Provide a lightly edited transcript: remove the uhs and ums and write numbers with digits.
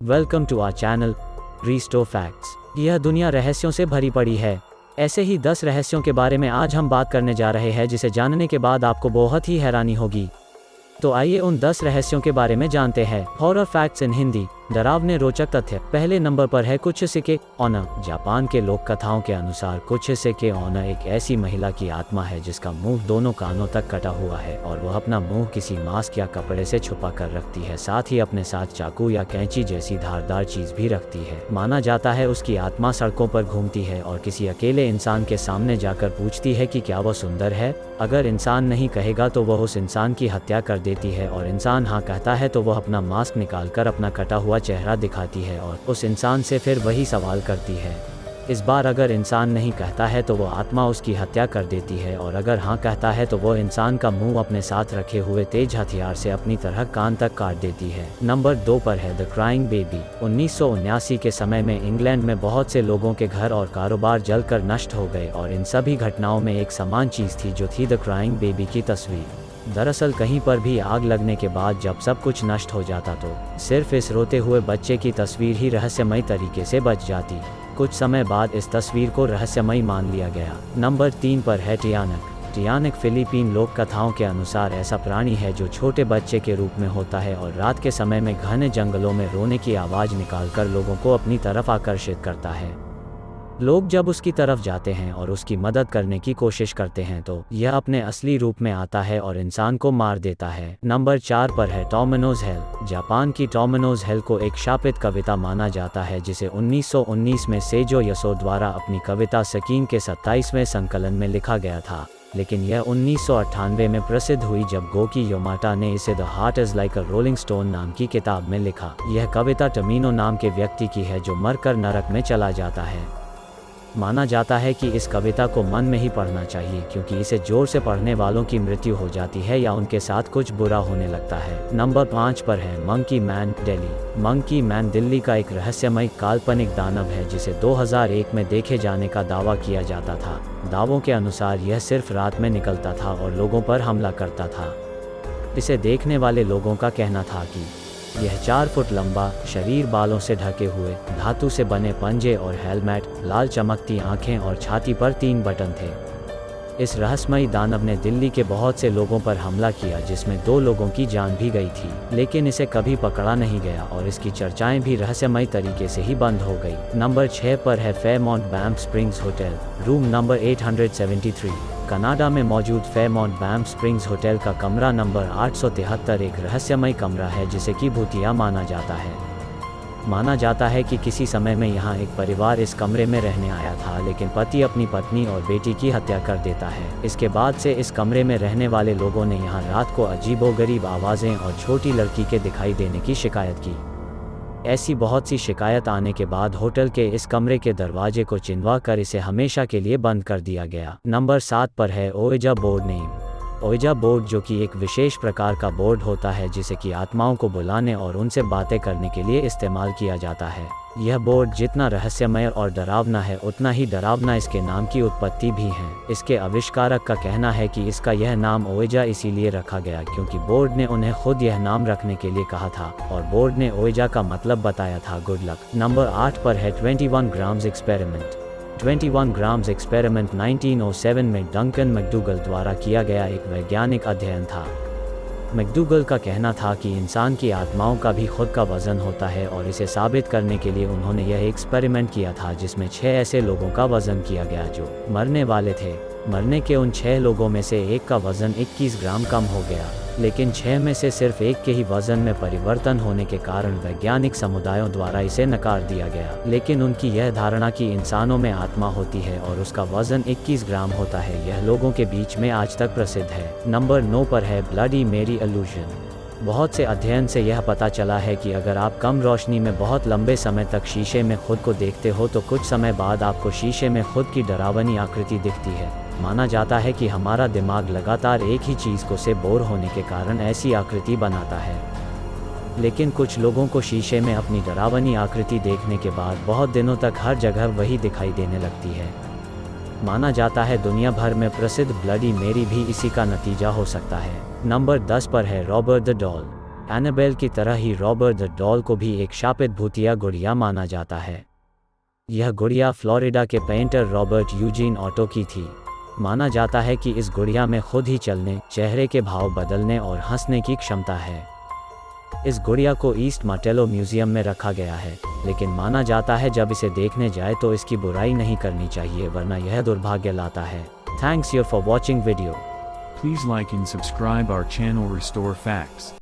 Welcome to our channel Risto Facts. यह दुनिया रहस्यों से भरी पड़ी है। ऐसे ही 10 रहस्यों के बारे में आज हम बात करने जा रहे हैं जिसे जानने के बाद आपको बहुत ही हैरानी होगी। तो आइए उन 10 रहस्यों के बारे में जानते हैं। हॉरर फैक्ट्स इन हिंदी, डरावने रोचक तथ्य। पहले नंबर पर है कुछ सिके ओना। जापान के लोक कथाओं के अनुसार कुछ सिके ओना एक ऐसी महिला की आत्मा है जिसका मुंह दोनों कानों तक कटा हुआ है और वह अपना मुंह किसी मास्क या कपड़े से छुपा कर रखती है। साथ ही अपने साथ चाकू या कैंची जैसी धारदार चीज भी रखती है। माना जाता है उसकी आत्मा सड़कों पर घूमती है और किसी अकेले इंसान के सामने जाकर पूछती है कि क्या वह सुंदर है। अगर इंसान नहीं कहेगा तो वह उस इंसान की हत्या कर देती है और इंसान हाँ कहता है तो वह अपना मास्क निकालकर अपना कटा हुआ चेहरा दिखाती है और उस इंसान से फिर वही सवाल करती है। इस बार अगर इंसान नहीं कहता है तो वह आत्मा उसकी हत्या कर देती है और अगर हाँ कहता है तो वह इंसान का मुंह अपने साथ रखे हुए तेज हथियार से अपनी तरह कान तक काट देती है। नंबर 2 पर है द क्राइंग बेबी। 1979 के समय में इंग्लैंड में बहुत से लोगों के घर और कारोबार जलकर नष्ट हो गए और इन सभी घटनाओं में एक समान चीज थी जो थी द क्राइंग बेबी की तस्वीर। दरअसल कहीं पर भी आग लगने के बाद जब सब कुछ नष्ट हो जाता तो सिर्फ इस रोते हुए बच्चे की तस्वीर ही रहस्यमयी तरीके से बच जाती। कुछ समय बाद इस तस्वीर को रहस्यमयी मान लिया गया। नंबर 3 पर है टियानक। टियानक फिलीपीन लोक कथाओं के अनुसार ऐसा प्राणी है जो छोटे बच्चे के रूप में होता है और रात के समय में घने जंगलों में रोने की आवाज़ निकालकर लोगों को अपनी तरफ आकर्षित करता है। लोग जब उसकी तरफ जाते हैं और उसकी मदद करने की कोशिश करते हैं तो यह अपने असली रूप में आता है और इंसान को मार देता है। नंबर 4 पर है टोमिनोज हेल। जापान की टोमिनोज हेल को एक शापित कविता माना जाता है जिसे 1919 में सेजो यसो द्वारा अपनी कविता सकीन के 27वें संकलन में लिखा गया था, लेकिन यह 1998 में प्रसिद्ध हुई जब गोकी योमाटा ने इसे the heart is like a rolling stone नाम की किताब में लिखा। यह कविता टमीनो नाम के व्यक्ति की है जो मरकर नरक में चला जाता है। माना जाता है कि इस कविता को मन में ही पढ़ना चाहिए क्योंकि इसे जोर से पढ़ने वालों की मृत्यु हो जाती है या उनके साथ कुछ बुरा होने लगता है। नंबर 5 पर है monkey man Delhi. Monkey man Delhi का एक रहस्यमय काल्पनिक दानव है जिसे 2001 में देखे जाने का दावा किया जाता था। दावों के अनुसार यह सिर्फ रात में निकलता था और लोगों पर हमला करता था। इसे देखने वाले लोगों का कहना था कि यह 4 फुट लंबा, शरीर बालों से ढके हुए, धातु से बने पंजे और हेलमेट, लाल चमकती आंखें और छाती पर 3 बटन थे। इस रहस्यमयी दानव ने दिल्ली के बहुत से लोगों पर हमला किया जिसमें 2 लोगों की जान भी गई थी, लेकिन इसे कभी पकड़ा नहीं गया और इसकी चर्चाएं भी रहस्यमयी तरीके से ही बंद हो गई। नंबर 6 पर है Fairmont Banff Springs hotel. Room number 873। Canada में मौजूद फेयरमाउंट बैंफ स्प्रिंग्स होटल का कमरा नंबर 873 एक रहस्यमय कमरा है जिसे कि भूतिया माना जाता है। माना जाता है कि किसी समय में यहाँ एक परिवार इस कमरे में रहने आया था, लेकिन पति अपनी पत्नी और बेटी की हत्या कर देता है। इसके बाद से इस कमरे में रहने वाले लोगों ने यहाँ रात को अजीबोगरीब आवाज़ें और छोटी लड़की के दिखाई देने की शिकायत की। ऐसी बहुत सी शिकायत आने के बाद होटल के इस कमरे के दरवाजे को चिनवा कर इसे हमेशा के लिए बंद कर दिया गया। नंबर 7 पर है Ouija board name. Ouija board जो कि एक विशेष प्रकार का बोर्ड होता है जिसे कि आत्माओं को बुलाने और उनसे बातें करने के लिए इस्तेमाल किया जाता है। यह बोर्ड जितना रहस्यमय और डरावना है उतना ही डरावना इसके नाम की उत्पत्ति भी है। इसके आविष्कारक का कहना है कि इसका यह नाम ओएजा इसीलिए रखा गया क्योंकि बोर्ड ने उन्हें खुद यह नाम रखने के लिए कहा था और बोर्ड ने ओएजा का मतलब बताया था गुड लक। नंबर 8 पर है 21 ग्राम्स एक्सपेरिमेंट। 21 ग्राम्स एक्सपेरिमेंट 1907 में डंकन मैकडूगल द्वारा किया गया एक वैज्ञानिक अध्ययन था। मैकडूगल का कहना था कि इंसान की आत्माओं का भी खुद का वज़न होता है और इसे साबित करने के लिए उन्होंने यह एक्सपेरिमेंट किया था जिसमें 6 ऐसे लोगों का वज़न किया गया जो मरने वाले थे। मरने के उन 6 लोगों में से एक का वज़न 21 ग्राम कम हो गया, लेकिन 6 में से सिर्फ एक के ही वज़न में परिवर्तन होने के कारण वैज्ञानिक समुदायों द्वारा इसे नकार दिया गया। लेकिन उनकी यह धारणा कि इंसानों में आत्मा होती है और उसका वज़न 21 ग्राम होता है यह लोगों के बीच में आज तक प्रसिद्ध है। नंबर 9 पर है ब्लडी मेरी इल्यूजन। बहुत से अध्ययन से यह पता चला है कि अगर आप कम रोशनी में बहुत लंबे समय तक शीशे में खुद को देखते हो तो कुछ समय बाद आपको शीशे में खुद की डरावनी आकृति दिखती है। माना जाता है कि हमारा दिमाग लगातार एक ही चीज़ को से बोर होने के कारण ऐसी आकृति बनाता है, लेकिन कुछ लोगों को शीशे में अपनी डरावनी आकृति देखने के बाद बहुत दिनों तक हर जगह वही दिखाई देने लगती है। माना जाता है दुनिया भर में प्रसिद्ध ब्लडी मेरी भी इसी का नतीजा हो सकता है। नंबर 10 पर है रॉबर्ट द डॉल। एनाबेल की तरह ही रॉबर्ट द डॉल को भी एक शापित भूतिया गुड़िया माना जाता है। यह गुड़िया फ्लोरिडा के पेंटर रॉबर्ट यूजीन ऑटो की थी। माना जाता है कि इस गुड़िया में खुद ही चलने, चेहरे के भाव बदलने और हंसने की क्षमता है। इस गुड़िया को ईस्ट मार्टेलो म्यूजियम में रखा गया है, लेकिन माना जाता है जब इसे देखने जाए तो इसकी बुराई नहीं करनी चाहिए, वरना यह दुर्भाग्य लाता है। Thanks you for watching video. Please like and subscribe our channel Restore Facts.